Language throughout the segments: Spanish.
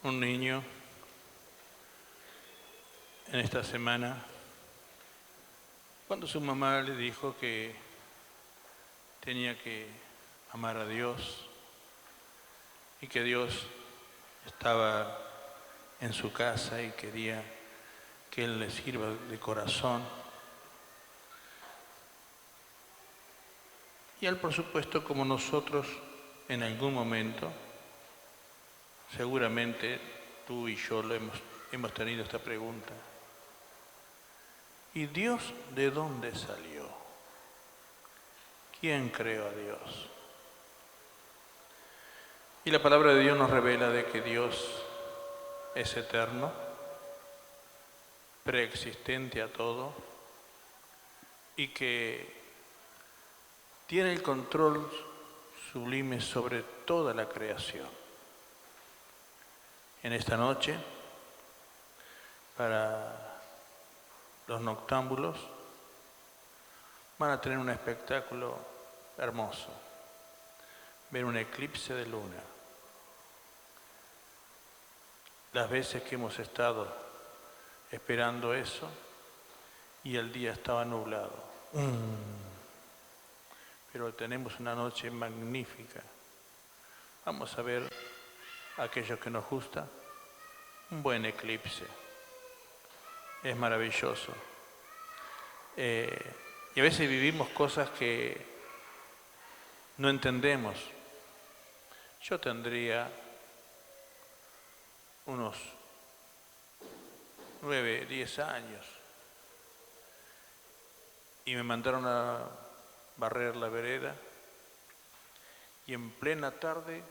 un niño en esta semana cuando su mamá le dijo que tenía que amar a Dios y que Dios estaba en su casa y quería que Él le sirva de corazón. Y Él, por supuesto, como nosotros, en algún momento, seguramente tú y yo hemos tenido esta pregunta. ¿Y Dios de dónde salió? ¿Quién creó a Dios? Y la palabra de Dios nos revela de que Dios es eterno, preexistente a todo, y que tiene el control sublime sobre toda la creación. En esta noche, para los noctámbulos, van a tener un espectáculo hermoso, ver un eclipse de luna. Las veces que hemos estado esperando eso y el día estaba nublado. Pero tenemos una noche magnífica. Vamos a ver a aquellos que nos gusta un buen eclipse. Es maravilloso. Y a veces vivimos cosas que no entendemos. Yo tendría unos 9, 10 años y me mandaron a barrer la vereda y en plena tarde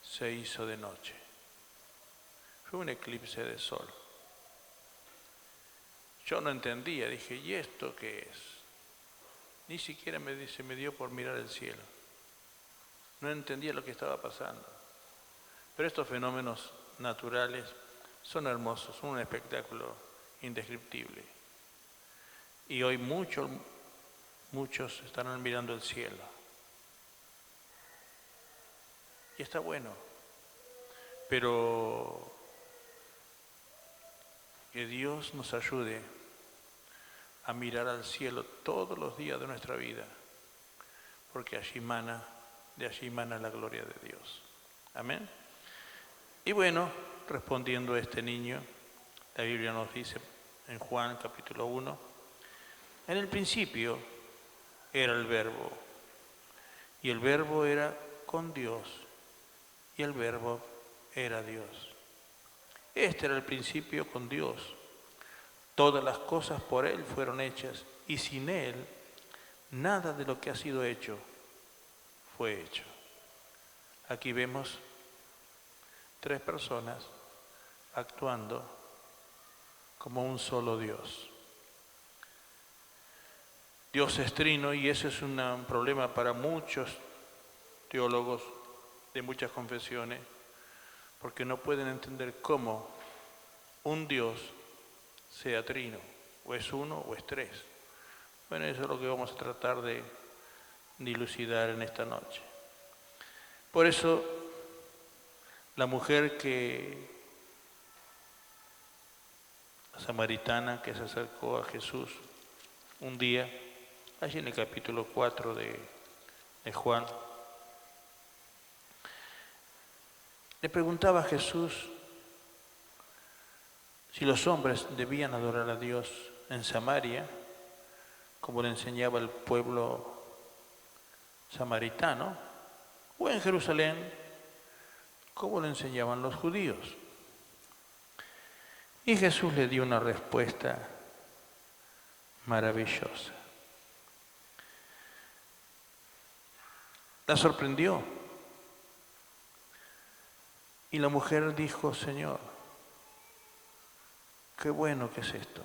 se hizo de noche. Fue un eclipse de sol. Yo no entendía, dije, ¿y esto qué es? Ni siquiera se me dio por mirar el cielo. No entendía lo que estaba pasando. Pero estos fenómenos naturales son hermosos, son un espectáculo indescriptible. Y hoy muchos estarán mirando el cielo. Y está bueno. Pero que Dios nos ayude a mirar al cielo todos los días de nuestra vida, porque de allí mana la gloria de Dios. Amén. Y bueno, respondiendo a este niño, la Biblia nos dice en Juan capítulo 1, en el principio era el Verbo, y el Verbo era con Dios, y el Verbo era Dios. Este era el principio con Dios. Todas las cosas por Él fueron hechas, y sin Él, nada de lo que ha sido hecho fue hecho. Aquí vemos 3 personas actuando como un solo Dios. Dios es trino y ese es un problema para muchos teólogos de muchas confesiones, porque no pueden entender cómo un Dios sea trino, o es uno o es 3. Bueno, eso es lo que vamos a tratar de dilucidar en esta noche. Por eso, la mujer la samaritana que se acercó a Jesús un día, allí en el capítulo 4 de Juan, le preguntaba a Jesús si los hombres debían adorar a Dios en Samaria, como le enseñaba el pueblo samaritano, o en Jerusalén, como le enseñaban los judíos. Y Jesús le dio una respuesta maravillosa. La sorprendió. Y la mujer dijo, Señor, qué bueno que es esto.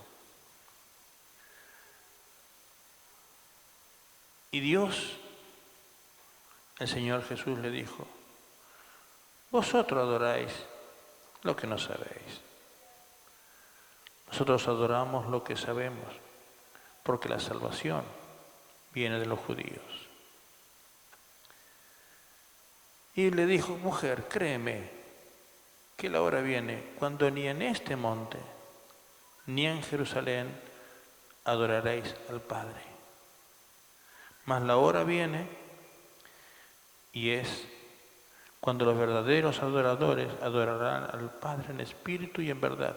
Y Dios, el Señor Jesús le dijo, vosotros adoráis lo que no sabéis. Nosotros adoramos lo que sabemos, porque la salvación viene de los judíos. Y le dijo, mujer, créeme, que la hora viene cuando ni en este monte, ni en Jerusalén adoraréis al Padre. Mas la hora viene y es cuando los verdaderos adoradores adorarán al Padre en espíritu y en verdad,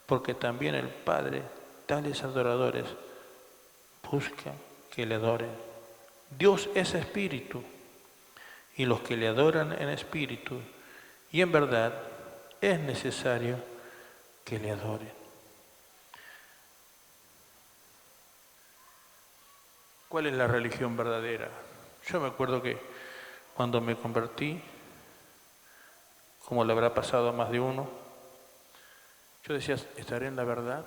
porque también el Padre tales adoradores busca que le adoren. Dios es espíritu, y los que le adoran en espíritu y en verdad es necesario que le adoren. ¿Cuál es la religión verdadera? Yo me acuerdo que cuando me convertí, como le habrá pasado a más de uno, yo decía, ¿estaré en la verdad?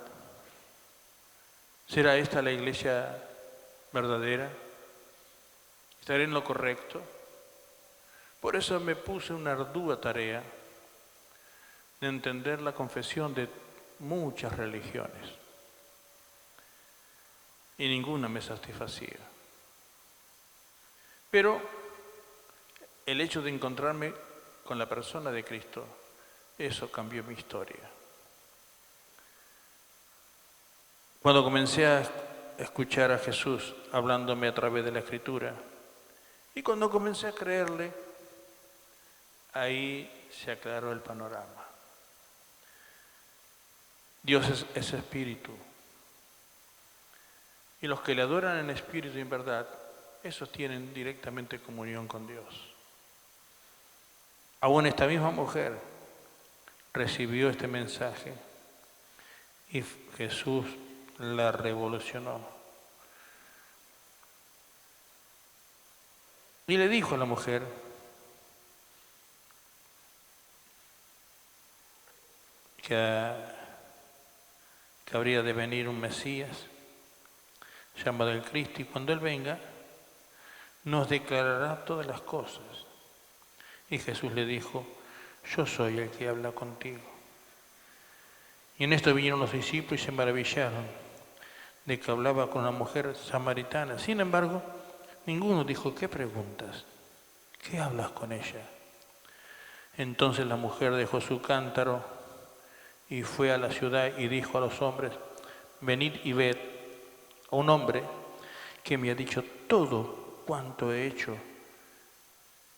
¿Será esta la iglesia verdadera? ¿Estaré en lo correcto? Por eso me puse una ardua tarea de entender la confesión de muchas religiones. Y ninguna me satisfacía. Pero el hecho de encontrarme con la persona de Cristo, eso cambió mi historia. Cuando comencé a escuchar a Jesús hablándome a través de la Escritura, y cuando comencé a creerle, ahí se aclaró el panorama. Dios es espíritu. Y los que le adoran en espíritu y en verdad, esos tienen directamente comunión con Dios. Aún esta misma mujer recibió este mensaje y Jesús la revolucionó. Y le dijo a la mujer que habría de venir un Mesías llamado el Cristo, y cuando Él venga nos declarará todas las cosas. Y Jesús le dijo, yo soy el que habla contigo. Y en esto vinieron los discípulos y se maravillaron de que hablaba con una mujer samaritana. Sin embargo, ninguno dijo, ¿qué preguntas? ¿Qué hablas con ella? Entonces la mujer dejó su cántaro y fue a la ciudad y dijo a los hombres, venid y ved a un hombre que me ha dicho todo cuanto he hecho.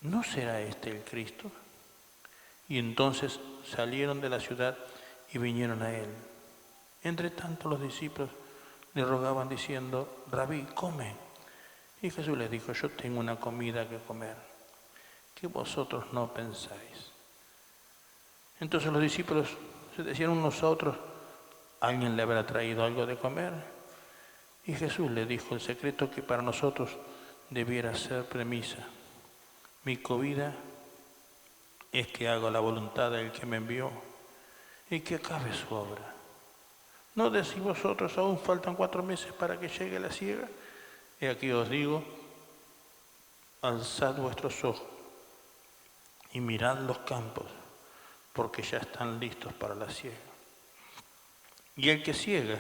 ¿No será este el Cristo? Y entonces salieron de la ciudad y vinieron a él. Entre tanto los discípulos le rogaban diciendo, Rabí, come. Y Jesús les dijo, yo tengo una comida que comer, que vosotros no pensáis. Entonces los discípulos se decían unos a otros, ¿alguien le habrá traído algo de comer? Y Jesús le dijo el secreto que para nosotros debiera ser premisa. Mi comida es que hago la voluntad del que me envió y que acabe su obra. ¿No decís vosotros, aún faltan 4 meses para que llegue la siega? Y aquí os digo, alzad vuestros ojos y mirad los campos, porque ya están listos para la siega. Y el que siega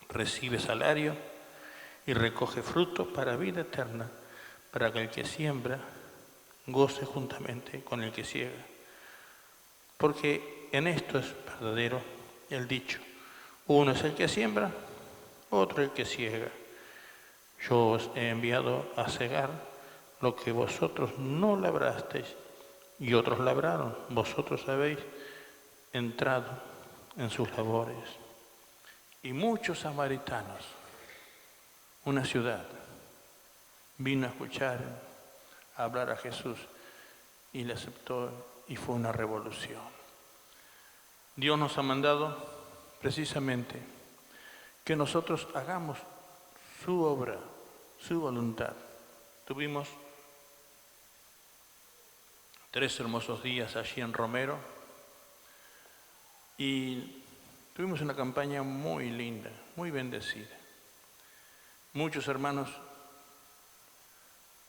recibe salario y recoge fruto para vida eterna, para que el que siembra goce juntamente con el que siega. Porque en esto es verdadero el dicho, uno es el que siembra, otro el que siega. Yo os he enviado a segar lo que vosotros no labrasteis, y otros labraron, vosotros habéis entrado en sus labores. Y muchos samaritanos, una ciudad, vino a escuchar, a hablar a Jesús, y le aceptó, y fue una revolución. Dios nos ha mandado precisamente que nosotros hagamos su obra, su voluntad. Tuvimos 3 hermosos días allí en Romero y tuvimos una campaña muy linda, muy bendecida. Muchos hermanos,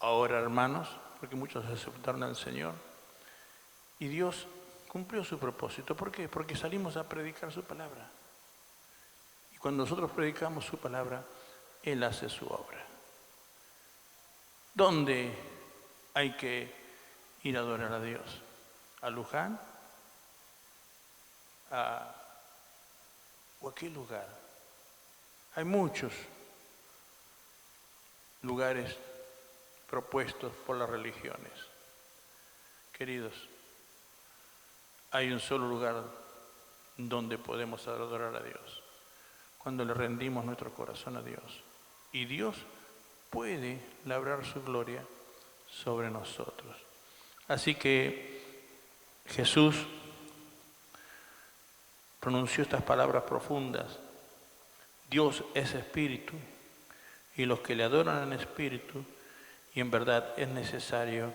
ahora hermanos, porque muchos aceptaron al Señor, y Dios cumplió su propósito. ¿Por qué? Porque salimos a predicar su palabra. Y cuando nosotros predicamos su palabra, Él hace su obra. ¿Dónde hay que ir a adorar a Dios? a Luján, o a qué lugar. Hay muchos lugares propuestos por las religiones. Queridos, hay un solo lugar donde podemos adorar a Dios, cuando le rendimos nuestro corazón a Dios. Y Dios puede labrar su gloria sobre nosotros. Así que Jesús pronunció estas palabras profundas: Dios es espíritu, y los que le adoran en espíritu y en verdad es necesario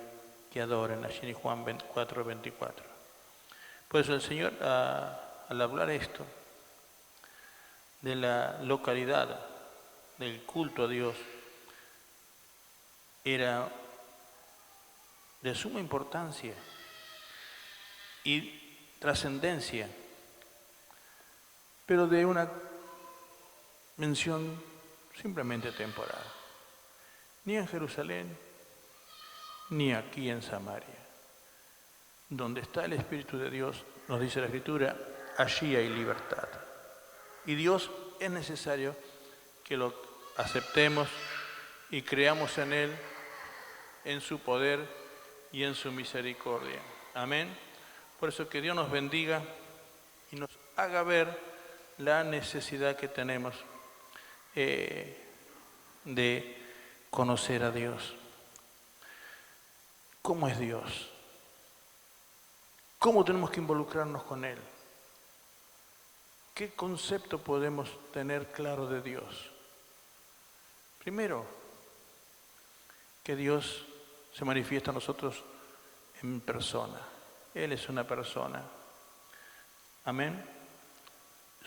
que adoren. Allí en Juan 4:24. Pues el Señor, al hablar esto de la localidad del culto a Dios, era de suma importancia y trascendencia, pero de una mención simplemente temporal. Ni en Jerusalén, ni aquí en Samaria. Donde está el Espíritu de Dios, nos dice la Escritura, allí hay libertad. Y Dios es necesario que lo aceptemos y creamos en Él, en su poder y en su misericordia. Amén. Por eso que Dios nos bendiga y nos haga ver la necesidad que tenemos de conocer a Dios. ¿Cómo es Dios? ¿Cómo tenemos que involucrarnos con Él? ¿Qué concepto podemos tener claro de Dios? Primero, que Dios se manifiesta a nosotros en persona. Él es una persona. Amén.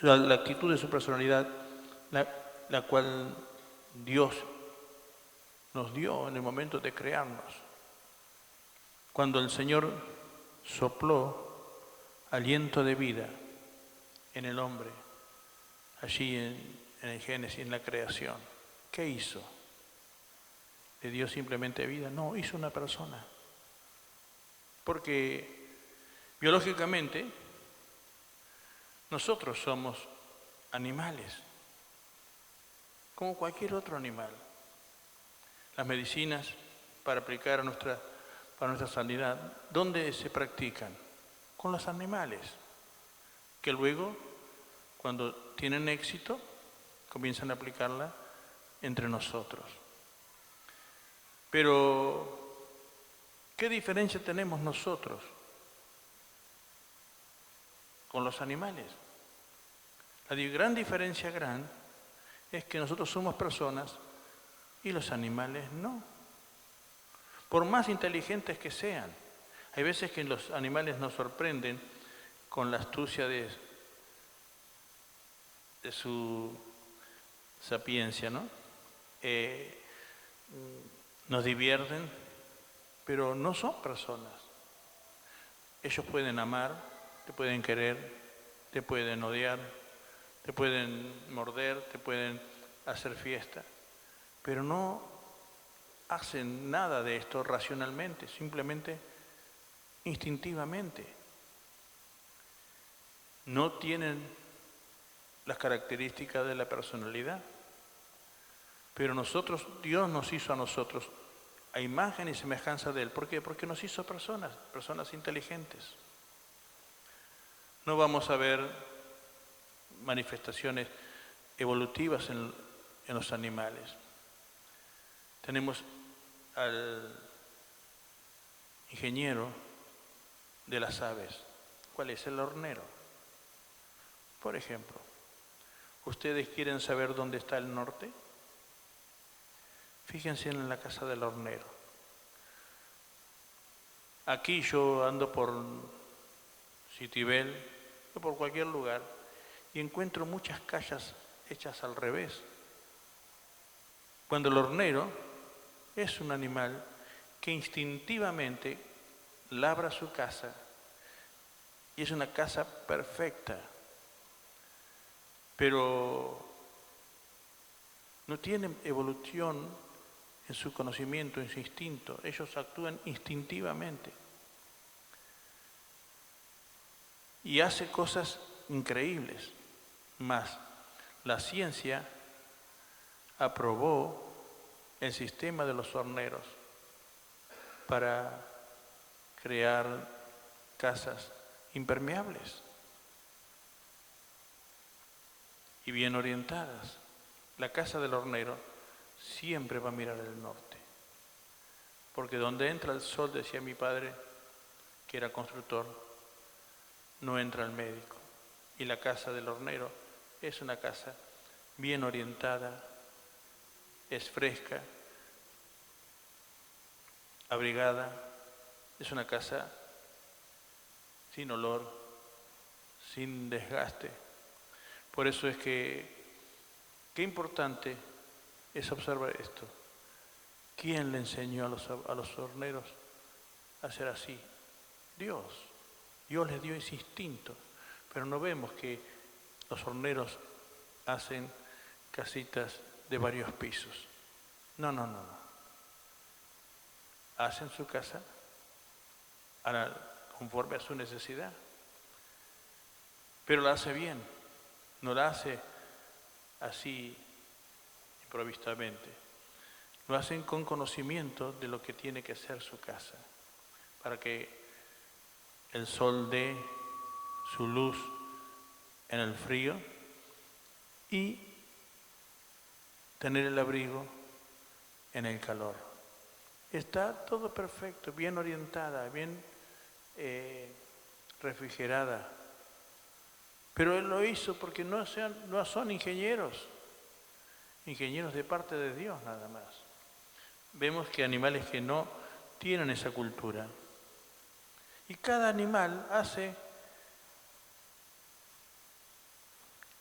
La actitud de su personalidad, la cual Dios nos dio en el momento de crearnos. Cuando el Señor sopló aliento de vida en el hombre, allí en el Génesis, en la creación, ¿qué hizo? ¿Le dio simplemente vida? No, hizo una persona. Porque biológicamente nosotros somos animales, como cualquier otro animal. Las medicinas para aplicar para nuestra sanidad, ¿dónde se practican? Con los animales, que luego, cuando tienen éxito, comienzan a aplicarla entre nosotros. Pero, ¿qué diferencia tenemos nosotros con los animales? La gran diferencia es que nosotros somos personas y los animales no. Por más inteligentes que sean, hay veces que los animales nos sorprenden con la astucia de su sapiencia, ¿no? Nos divierten, pero no son personas. Ellos pueden amar, te pueden querer, te pueden odiar, te pueden morder, te pueden hacer fiesta, pero no hacen nada de esto racionalmente, simplemente instintivamente. No tienen las características de la personalidad, pero Dios nos hizo a nosotros a imagen y semejanza de Él. ¿Por qué? Porque nos hizo personas inteligentes. No vamos a ver manifestaciones evolutivas en los animales. Tenemos al ingeniero de las aves. ¿Cuál es? El hornero. Por ejemplo, ¿ustedes quieren saber dónde está el norte? Fíjense en la casa del hornero. Aquí yo ando por Citibel o por cualquier lugar y encuentro muchas calles hechas al revés. Cuando el hornero es un animal que instintivamente labra su casa y es una casa perfecta, pero no tienen evolución en su conocimiento, en su instinto. Ellos actúan instintivamente. y hace cosas increíbles. Más, la ciencia aprobó el sistema de los horneros para crear casas impermeables y bien orientadas. La casa del hornero siempre va a mirar el norte, porque donde entra el sol, decía mi padre, que era constructor, no entra el médico. Y la casa del hornero es una casa bien orientada, es fresca, abrigada, es una casa sin olor, sin desgaste. Por eso es que, qué importante es observar esto. ¿Quién le enseñó a los horneros a ser así? Dios. Dios les dio ese instinto. Pero no vemos que los horneros hacen casitas de varios pisos. No, no, no, no. Hacen su casa conforme a su necesidad. Pero la hace bien, no la hace así improvistamente. Lo hacen con conocimiento de lo que tiene que ser su casa, para que el sol dé su luz en el frío y tener el abrigo en el calor. Está todo perfecto, bien orientada, bien refrigerada. Pero él lo hizo porque no son ingenieros de parte de Dios nada más. Vemos que animales que no tienen esa cultura. Y cada animal hace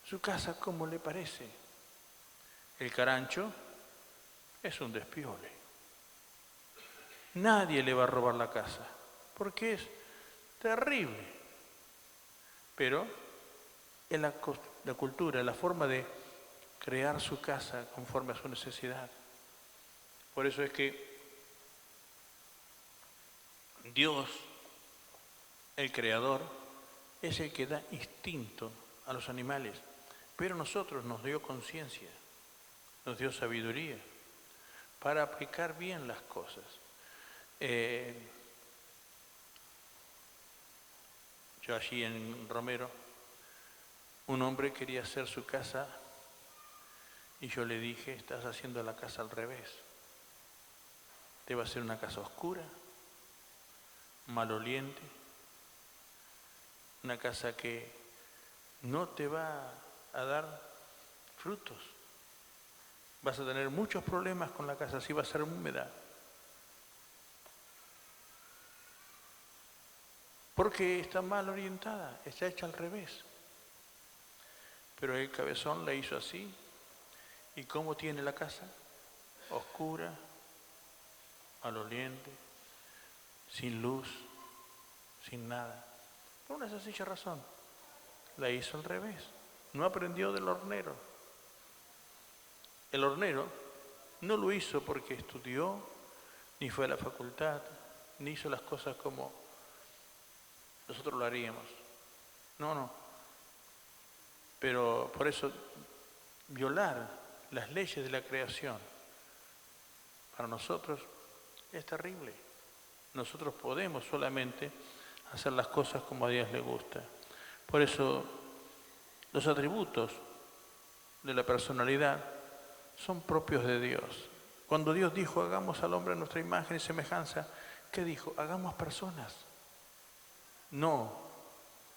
su casa como le parece. El carancho es un despiole. Nadie le va a robar la casa, porque es terrible. Pero es la cultura, la forma de crear su casa conforme a su necesidad. Por eso es que Dios, el Creador, es el que da instinto a los animales, pero a nosotros nos dio conciencia, nos dio sabiduría para aplicar bien las cosas. Yo allí en Romero, un hombre quería hacer su casa y yo le dije, estás haciendo la casa al revés. Te va a hacer una casa oscura, maloliente, una casa que no te va a dar frutos. Vas a tener muchos problemas con la casa, así va a ser húmeda. Porque está mal orientada, está hecha al revés. Pero el cabezón la hizo así. ¿Y cómo tiene la casa? Oscura, maloliente, sin luz, sin nada. Por una sencilla razón. La hizo al revés. No aprendió del hornero. El hornero no lo hizo porque estudió, ni fue a la facultad, ni hizo las cosas como nosotros lo haríamos. No, no. Pero por eso violar las leyes de la creación para nosotros es terrible. Nosotros podemos solamente hacer las cosas como a Dios le gusta. Por eso los atributos de la personalidad son propios de Dios. Cuando Dios dijo, hagamos al hombre a nuestra imagen y semejanza, ¿qué dijo? Hagamos personas, no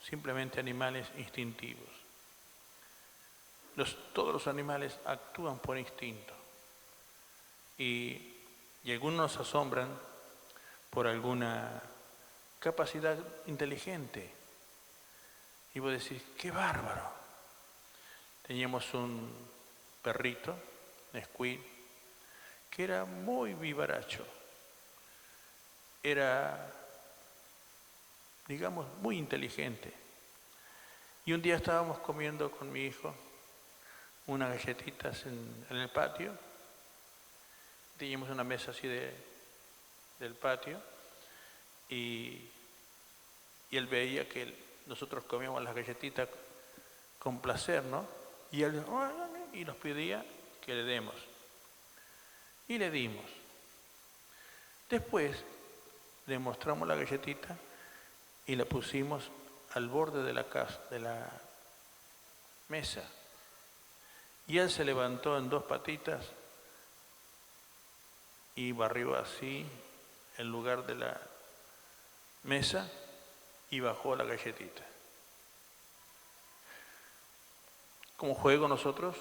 simplemente animales instintivos. Todos los animales actúan por instinto y algunos nos asombran por alguna capacidad inteligente. Y vos decís, ¡qué bárbaro! Teníamos un perrito, Nesquik, que era muy vivaracho. Era, digamos, muy inteligente. Y un día estábamos comiendo con mi hijo unas galletitas en el patio. Teníamos una mesa así del patio y él veía que nosotros comíamos las galletitas con placer, ¿no? Y él y nos pedía que le demos. Y le dimos. Después le mostramos la galletita y la pusimos al borde de la mesa. Y él se levantó en dos patitas y barrió así el lugar de la mesa y bajó la galletita. Como juego nosotros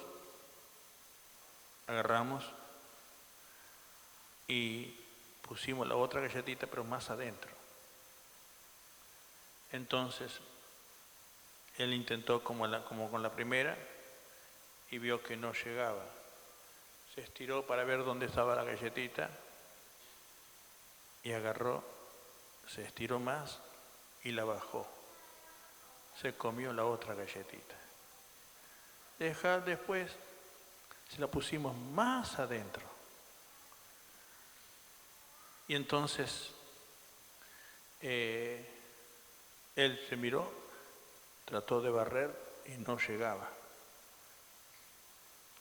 agarramos y pusimos la otra galletita pero más adentro. Entonces él intentó como con la primera y vio que no llegaba. Se estiró para ver dónde estaba la galletita y agarró, se estiró más y la bajó. Se comió la otra galletita. Después se la pusimos más adentro. Y entonces él se miró, trató de barrer y no llegaba.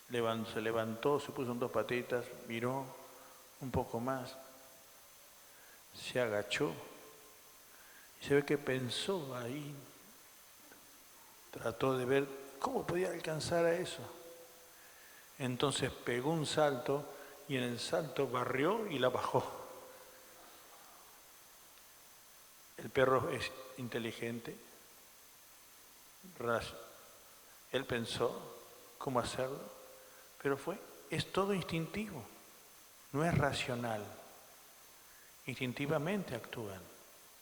Se levantó, se puso en dos patitas, miró un poco más, se agachó y se ve que pensó ahí, trató de ver cómo podía alcanzar a eso. Entonces pegó un salto y en el salto barrió y la bajó. El perro es inteligente, él pensó cómo hacerlo, pero es todo instintivo, no es racional. Instintivamente actúan,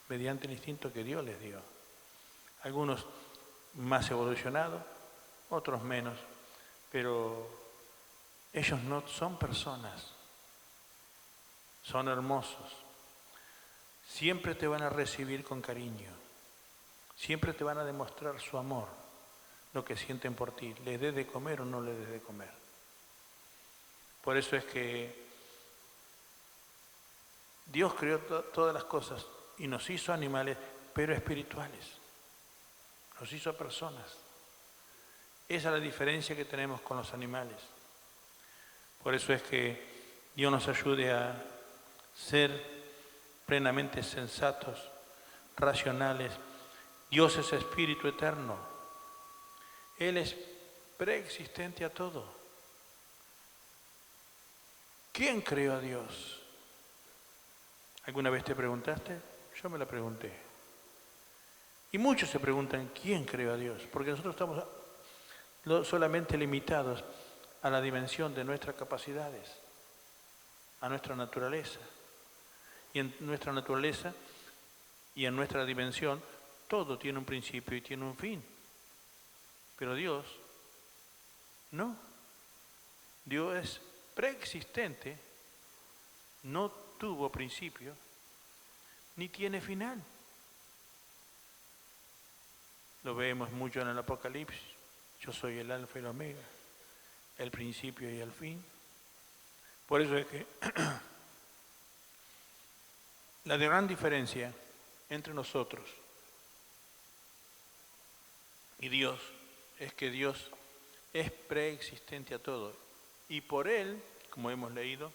mediante el instinto que Dios les dio. Algunos más evolucionados, otros menos, pero ellos no son personas, son hermosos. Siempre te van a recibir con cariño, siempre te van a demostrar su amor, lo que sienten por ti, les des de comer o no les des de comer. Por eso es que Dios creó todas las cosas y nos hizo animales, pero espirituales. Nos hizo personas. Esa es la diferencia que tenemos con los animales. Por eso es que Dios nos ayude a ser plenamente sensatos, racionales. Dios es espíritu eterno. Él es preexistente a todo. ¿Quién creó a Dios? ¿Alguna vez te preguntaste? Yo me la pregunté. Y muchos se preguntan, ¿quién creó a Dios? Porque nosotros estamos solamente limitados a la dimensión de nuestras capacidades, a nuestra naturaleza. Y en nuestra naturaleza y en nuestra dimensión, todo tiene un principio y tiene un fin. Pero Dios, no. Dios es preexistente, no tuvo principio, ni tiene final. Lo vemos mucho en el Apocalipsis. Yo soy el alfa y el omega, el principio y el fin. Por eso es que la gran diferencia entre nosotros y Dios es que Dios es preexistente a todo. Y por Él, como hemos leído,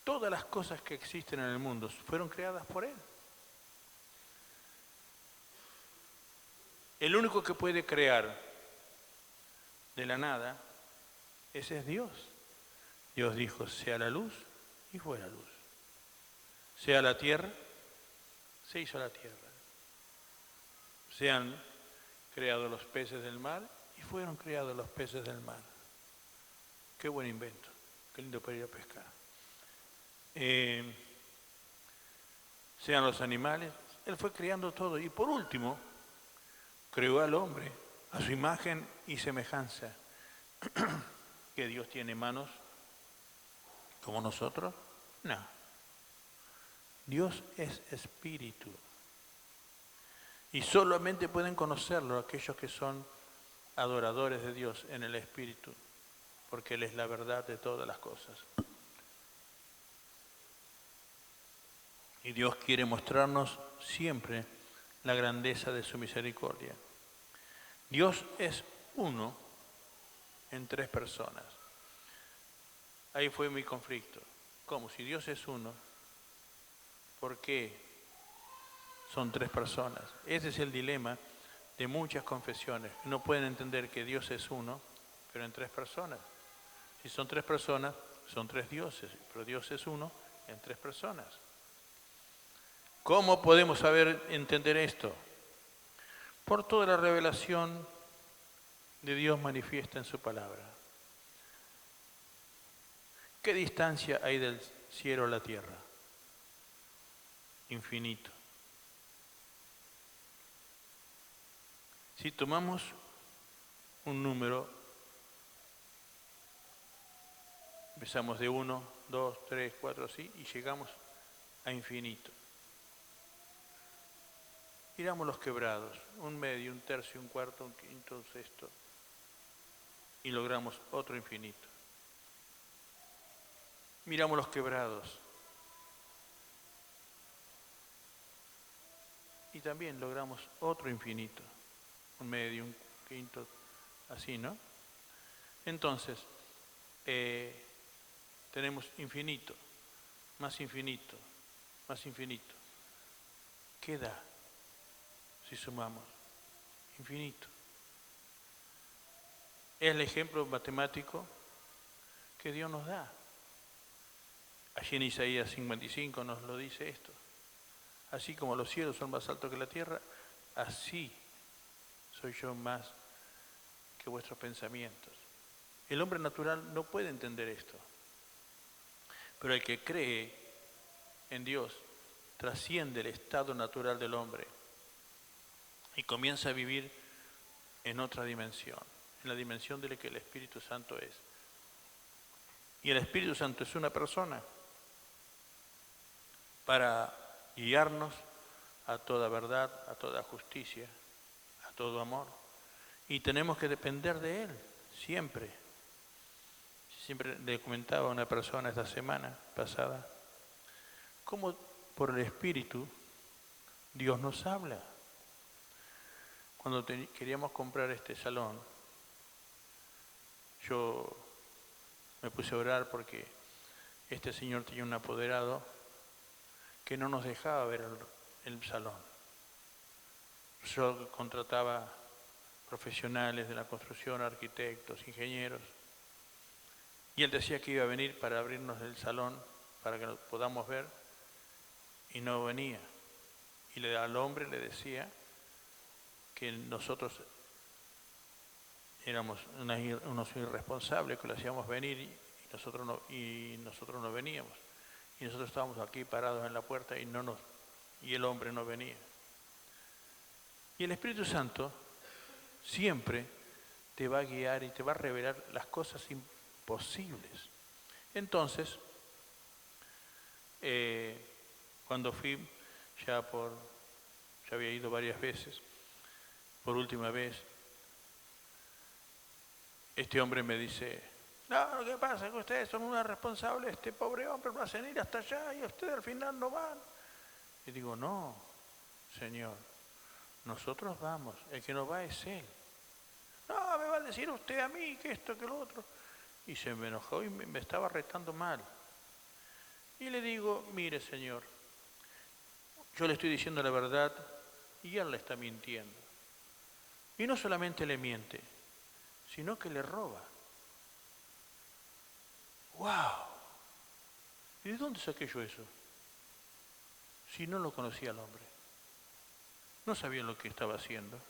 todas las cosas que existen en el mundo fueron creadas por Él. El único que puede crear de la nada, ese es Dios. Dios dijo, sea la luz, y fue la luz. Sea la tierra, se hizo la tierra. Sean creados los peces del mar, y fueron creados los peces del mar. Qué buen invento, qué lindo para ir a pescar. Sean los animales, Él fue creando todo. Y por último, creó al hombre a su imagen y semejanza. ¿Que Dios tiene manos como nosotros? No. Dios es espíritu. Y solamente pueden conocerlo aquellos que son adoradores de Dios en el espíritu, porque Él es la verdad de todas las cosas. Y Dios quiere mostrarnos siempre la grandeza de su misericordia. Dios es uno en tres personas. Ahí fue mi conflicto. ¿Cómo? Si Dios es uno, ¿por qué son tres personas? Ese es el dilema de muchas confesiones. No pueden entender que Dios es uno, pero en tres personas. Si son tres personas, son tres dioses, pero Dios es uno en tres personas. ¿Cómo podemos saber entender esto? Por toda la revelación de Dios manifiesta en su palabra. ¿Qué distancia hay del cielo a la tierra? Infinito. Si tomamos un número, empezamos de 1, 2, 3, 4, así, y llegamos a infinito. Miramos los quebrados, un medio, un tercio, un cuarto, un quinto, un sexto, y logramos otro infinito. Miramos los quebrados y también logramos otro infinito, un medio, un quinto, así, ¿no? Entonces, tenemos infinito, más infinito, más infinito. ¿Qué da si sumamos? Infinito. Es el ejemplo matemático que Dios nos da. Allí en Isaías 55 nos lo dice esto. Así como los cielos son más altos que la tierra, así soy yo más que vuestros pensamientos. El hombre natural no puede entender esto. Pero el que cree en Dios trasciende el estado natural del hombre y comienza a vivir en otra dimensión, en la dimensión de la que el Espíritu Santo es. Y el Espíritu Santo es una persona para guiarnos a toda verdad, a toda justicia, a todo amor. Y tenemos que depender de Él, siempre. Siempre le comentaba a una persona esta semana pasada, cómo por el Espíritu Dios nos habla. Cuando queríamos comprar este salón, yo me puse a orar porque este señor tenía un apoderado que no nos dejaba ver el salón. Yo contrataba profesionales de la construcción, arquitectos, ingenieros, y él decía que iba a venir para abrirnos el salón, para que nos podamos ver, y no venía. Y al hombre le decía que nosotros éramos unos irresponsables, que lo hacíamos venir y nosotros no veníamos. Y nosotros estábamos aquí parados en la puerta y el hombre no venía. Y el Espíritu Santo siempre te va a guiar y te va a revelar las cosas imposibles. Entonces, cuando fui, ya había ido varias veces, por última vez, este hombre me dice, no, lo que pasa es que ustedes son unos responsables, este pobre hombre lo hacen ir hasta allá y ustedes al final no van. Y digo, no, Señor, nosotros vamos, el que no va es Él. No, me va a decir usted a mí que esto, que lo otro. Y se me enojó y me estaba retando mal. Y le digo, mire Señor, yo le estoy diciendo la verdad y Él le está mintiendo. Y no solamente le miente, sino que le roba. ¡Wow! ¿Y de dónde saqué yo eso? Si no lo conocía al hombre. No sabía lo que estaba haciendo.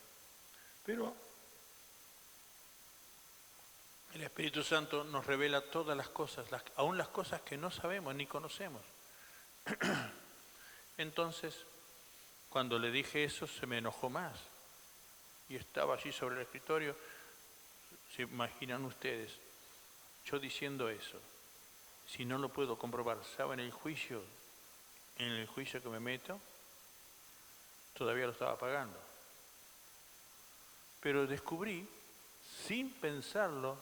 Pero el Espíritu Santo nos revela todas las cosas, aún las cosas que no sabemos ni conocemos. Entonces, cuando le dije eso, se me enojó más. Y estaba allí sobre el escritorio. ¿Se imaginan ustedes? Yo diciendo eso, si no lo puedo comprobar, ¿saben el juicio? En el juicio que me meto, todavía lo estaba pagando. Pero descubrí, sin pensarlo,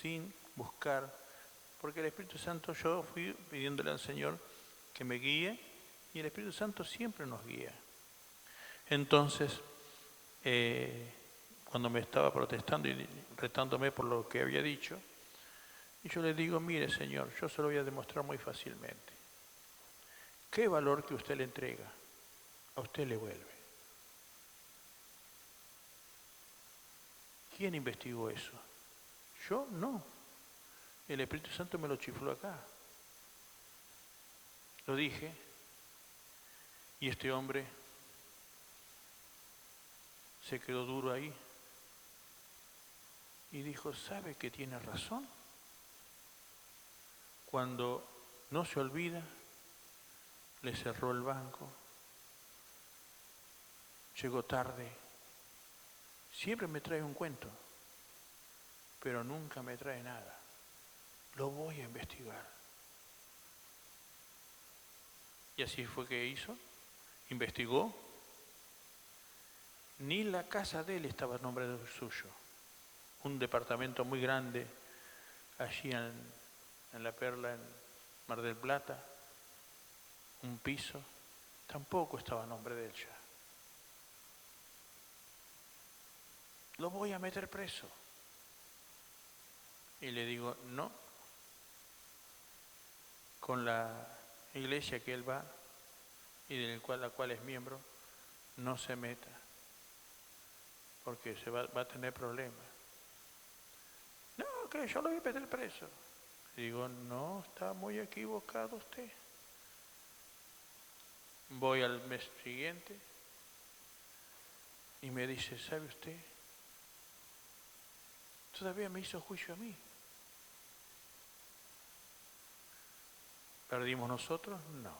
sin buscar, porque el Espíritu Santo, yo fui pidiéndole al Señor que me guíe, y el Espíritu Santo siempre nos guía. Entonces, cuando me estaba protestando y retándome por lo que había dicho, y yo le digo, mire señor, yo se lo voy a demostrar muy fácilmente. ¿Qué valor que usted le entrega, a usted le vuelve? ¿Quién investigó eso? Yo no. El Espíritu Santo me lo chifló acá. Lo dije, y este hombre se quedó duro ahí y dijo, ¿sabe que tiene razón? Cuando no se olvida, le cerró el banco, llegó tarde, siempre me trae un cuento, pero nunca me trae nada. Lo voy a investigar. Y así fue que hizo, investigó. Ni la casa de él estaba a nombre de suyo. Un departamento muy grande allí en La Perla, en Mar del Plata, un piso, tampoco estaba a nombre de él ya. Lo voy a meter preso. Y le digo, no, con la iglesia que él va y de la cual es miembro, no se meta, porque va a tener problemas. No, que yo lo voy a meter preso. Le digo, no, está muy equivocado usted. Voy al mes siguiente y me dice, ¿sabe usted? Todavía me hizo juicio a mí. ¿Perdimos nosotros? No.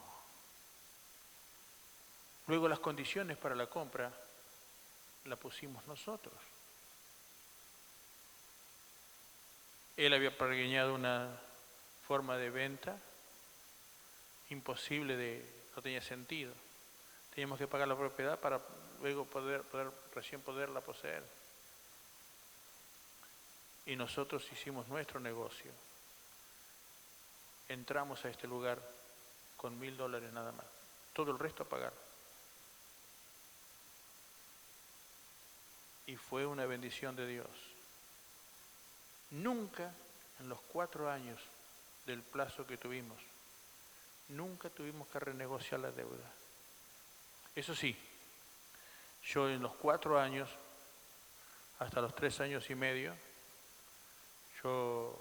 Luego las condiciones para la compra las pusimos nosotros. Él había pergeñado una forma de venta imposible, no tenía sentido. Teníamos que pagar la propiedad para luego recién poderla poseer. Y nosotros hicimos nuestro negocio. Entramos a este lugar con $1000 nada más. Todo el resto a pagar. Y fue una bendición de Dios. Nunca en los 4 años del plazo que tuvimos, nunca tuvimos que renegociar la deuda. Eso sí, yo en los 4 años, hasta los 3 años y medio, yo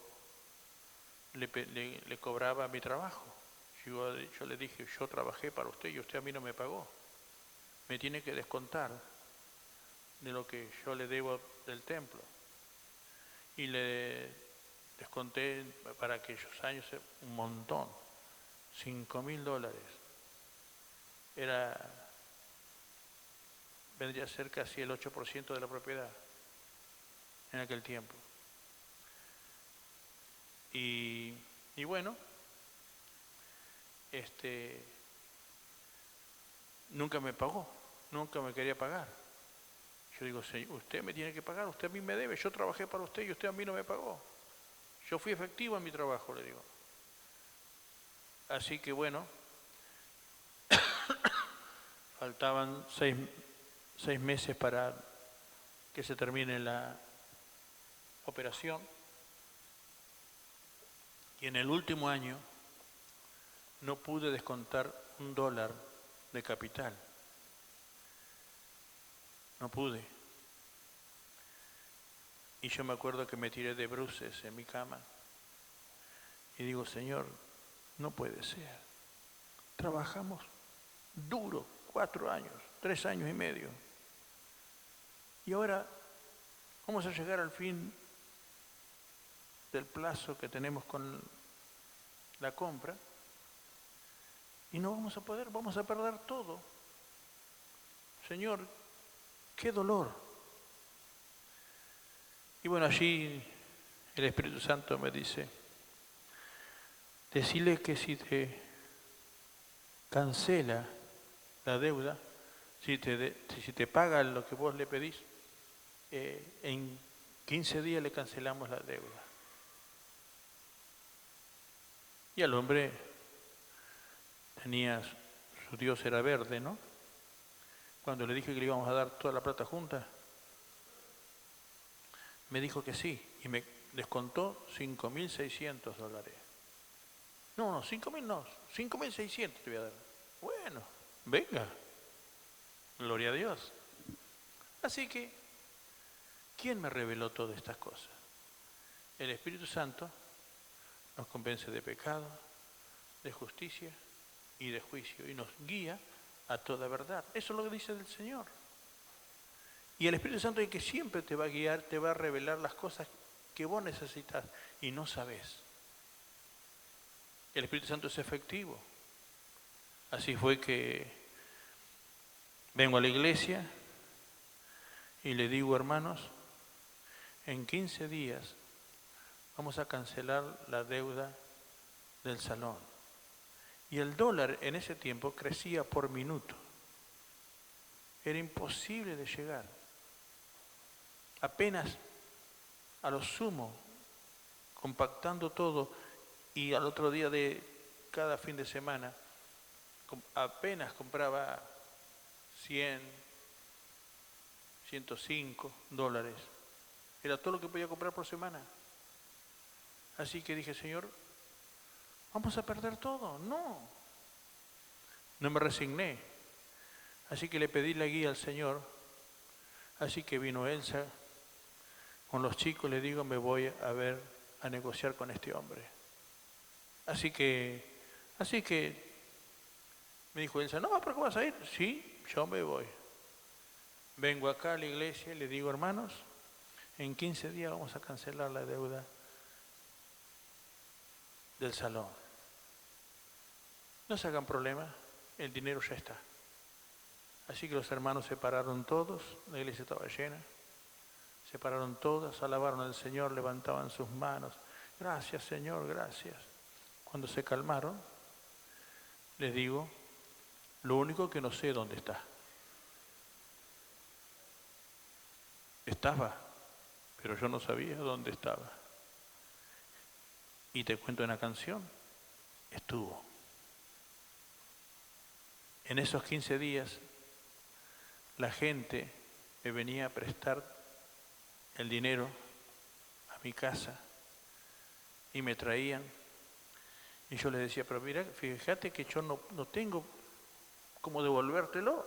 le cobraba mi trabajo. Yo le dije, yo trabajé para usted y usted a mí no me pagó. Me tiene que descontar de lo que yo le debo del templo. Y le desconté para aquellos años un montón, $5000. Vendría a ser casi el 8% de la propiedad en aquel tiempo. Y bueno, nunca me pagó, nunca me quería pagar. Yo digo, señor, usted me tiene que pagar, usted a mí me debe, yo trabajé para usted y usted a mí no me pagó. Yo fui efectivo en mi trabajo, le digo. Así que bueno, faltaban 6 meses para que se termine la operación. Y en el último año no pude descontar $1 de capital. No pude. Y yo me acuerdo que me tiré de bruces en mi cama. Y digo, Señor, no puede ser. Trabajamos duro, 4 años, 3 años y medio. Y ahora vamos a llegar al fin del plazo que tenemos con la compra. Y no vamos a poder, vamos a perder todo. Señor, qué dolor. Y bueno, allí el Espíritu Santo me dice, decile que si te cancela la deuda, si te paga lo que vos le pedís, en 15 días le cancelamos la deuda. Y al hombre su Dios era verde, ¿no? cuando le dije que le íbamos a dar toda la plata junta, me dijo que sí y me descontó $5.600. No, 5.000 no, 5.600 te voy a dar. Bueno, venga, gloria a Dios. Así que, ¿quién me reveló todas estas cosas? El Espíritu Santo nos convence de pecado, de justicia y de juicio y nos guía a toda verdad. Eso es lo que dice el Señor. Y el Espíritu Santo es el que siempre te va a guiar, te va a revelar las cosas que vos necesitas y no sabés. El Espíritu Santo es efectivo. Así fue que vengo a la iglesia y le digo, hermanos, en 15 días vamos a cancelar la deuda del salón. Y el dólar en ese tiempo crecía por minuto. Era imposible de llegar. Apenas a lo sumo, compactando todo, y al otro día de cada fin de semana, apenas compraba 100, $105. Era todo lo que podía comprar por semana. Así que dije, Señor, ¿vamos a perder todo? No. No me resigné. Así que le pedí la guía al Señor. Así que vino Elsa con los chicos, le digo, me voy a negociar con este hombre. Así que me dijo Elsa, no, ¿pero cómo vas a ir? Sí, yo me voy. Vengo acá a la iglesia y le digo, hermanos, en 15 días vamos a cancelar la deuda del salón. No se hagan problema, el dinero ya está. Así que los hermanos se pararon todos, la iglesia estaba llena, se pararon todas, alabaron al Señor, levantaban sus manos. Gracias, Señor, gracias. Cuando se calmaron, les digo, lo único que no sé dónde está. Estaba, pero yo no sabía dónde estaba. Y te cuento una canción, estuvo. En esos 15 días, la gente me venía a prestar el dinero a mi casa y me traían. Y yo les decía, pero mira, fíjate que yo no tengo cómo devolvértelo.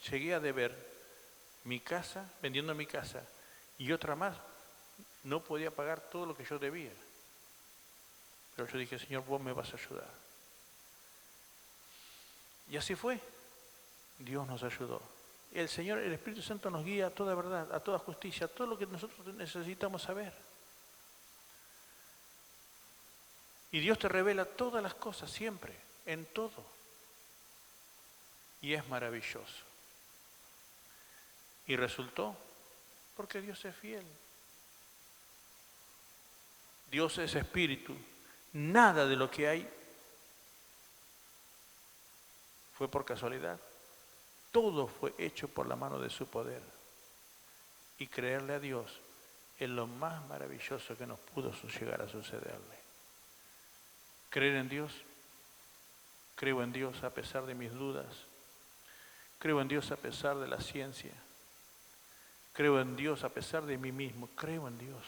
Llegué a deber mi casa, vendiendo mi casa, y otra más. No podía pagar todo lo que yo debía. Pero yo dije, Señor, vos me vas a ayudar. Y así fue. Dios nos ayudó. El Señor, el Espíritu Santo nos guía a toda verdad, a toda justicia, a todo lo que nosotros necesitamos saber. Y Dios te revela todas las cosas, siempre, en todo. Y es maravilloso. Y resultó porque Dios es fiel. Dios es espíritu. Nada de lo que hay fue por casualidad. Todo fue hecho por la mano de su poder. Y creerle a Dios es lo más maravilloso que nos pudo llegar a sucederle. Creer en Dios, creo en Dios a pesar de mis dudas, creo en Dios a pesar de la ciencia, creo en Dios a pesar de mí mismo, creo en Dios.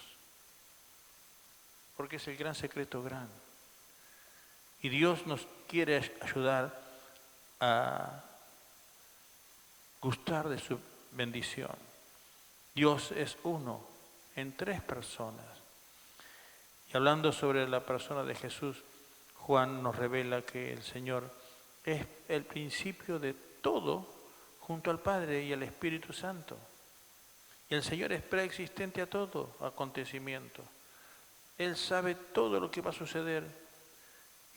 Porque es el gran secreto grande. Y Dios nos quiere ayudar a gustar de su bendición. Dios es uno en 3 personas. Y hablando sobre la persona de Jesús, Juan nos revela que el Señor es el principio de todo junto al Padre y al Espíritu Santo. Y el Señor es preexistente a todo acontecimiento. Él sabe todo lo que va a suceder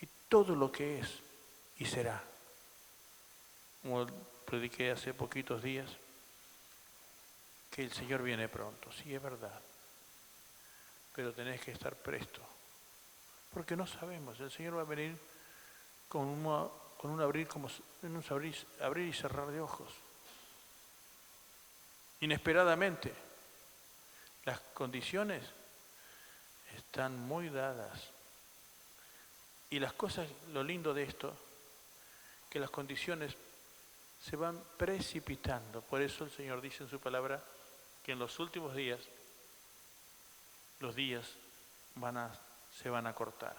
y todo lo que es y será. Como prediqué hace poquitos días, que el Señor viene pronto. Sí, es verdad. Pero tenés que estar presto. Porque no sabemos. El Señor va a venir con un abrir, como en un abrir y cerrar de ojos. Inesperadamente. Las condiciones están muy dadas. Y las cosas, lo lindo de esto, que las condiciones se van precipitando. Por eso el Señor dice en su palabra que en los últimos días, los días se van a cortar.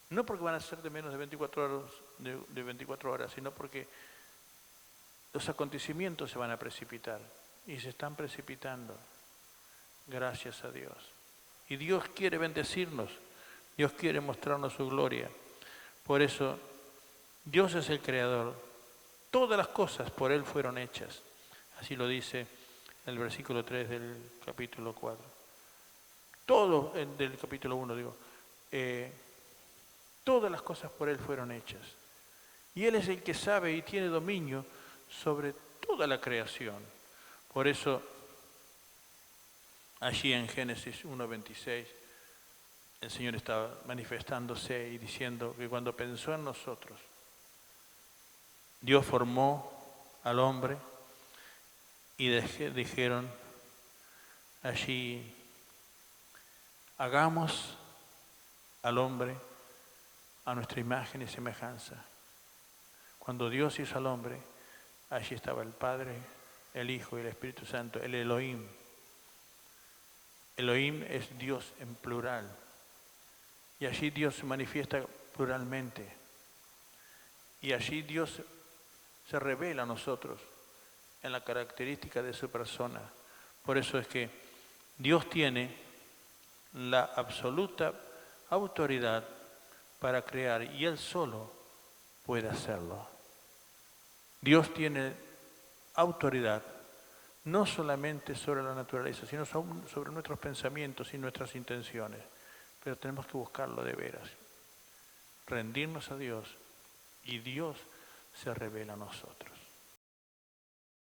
No porque van a ser de menos de 24 horas, sino porque los acontecimientos se van a precipitar y se están precipitando. Gracias a Dios. Y Dios quiere bendecirnos, Dios quiere mostrarnos su gloria. Por eso, Dios es el creador. Todas las cosas por Él fueron hechas. Así lo dice el versículo 3 del capítulo 4. Todo, del capítulo 1 digo, todas las cosas por Él fueron hechas. Y Él es el que sabe y tiene dominio sobre toda la creación. Por eso, allí en Génesis 1:26, el Señor estaba manifestándose y diciendo que cuando pensó en nosotros, Dios formó al hombre y dijeron allí, hagamos al hombre a nuestra imagen y semejanza. Cuando Dios hizo al hombre, allí estaba el Padre, el Hijo y el Espíritu Santo, el Elohim. Elohim es Dios en plural. Y allí Dios se manifiesta pluralmente. Y allí Dios se revela a nosotros en la característica de su persona. Por eso es que Dios tiene la absoluta autoridad para crear y Él solo puede hacerlo. Dios tiene autoridad no solamente sobre la naturaleza, sino sobre nuestros pensamientos y nuestras intenciones. Pero tenemos que buscarlo de veras, rendirnos a Dios y Dios se revela a nosotros.